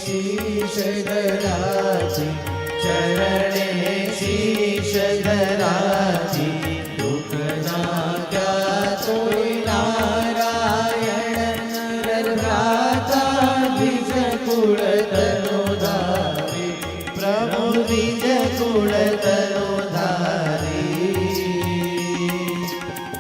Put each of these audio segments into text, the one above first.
शीश धराची, चरणे शीश धराची, दुख नाक्या तोय नारायण नरभ्राता द्विज कुळ तनोधारी, प्रभु द्विज कुळ तनोधारी।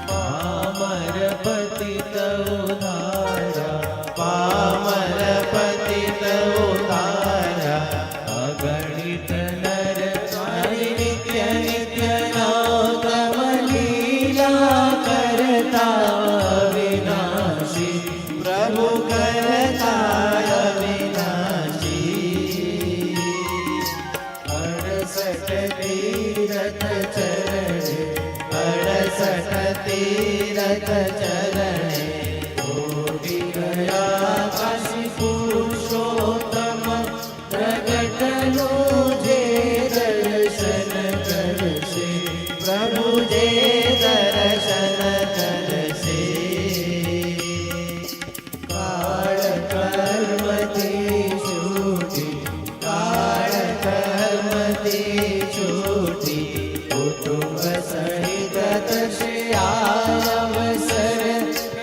पामर पतित उद्धारा, पामर पतित उद्धारा, अगणित नर नारी नित्य नित्य नौतम लीला करता अविनाशी, प्रभु करता अविनाशी। 68 तीरथ चरणे, 68 तीरथ चरणे, कोटि गया काशी पुरुषोत्तम, प्रगटलो जे दर्शन करसे, प्रभु जे दर्शन करसे। काळ कर्मती छूटी, काळ कर्मती छूटी, कुटुंब सहित तसे अवसर,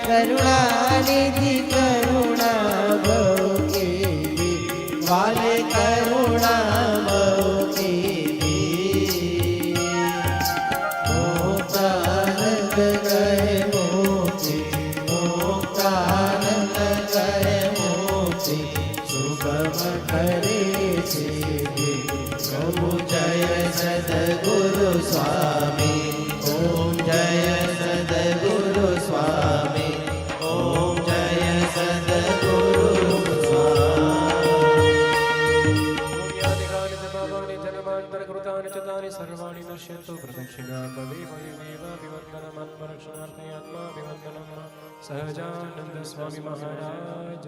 करुणानिधी करुणा बहु केली, वाले करुणा बहु केली। मोक्तानंद कहे मोक्ती, मोक्तानंद कहे मोक्ती, सुगम करे छेदी, प्रभु जय सद्गुरु स्वामी, ओम जय सद्गुरु स्वामी, ओम जय सद्गुरु स्वामी। पुण्यादिकानि च पापानि जन्मान्तरकृतानि च तानि सर्वाणि नश्यन्तु प्रदक्षिणापदेवैवेव विवर्धनमात्मरक्षणार्थे आत्माभिवन्दनं सहजानन्द स्वामी महाराज।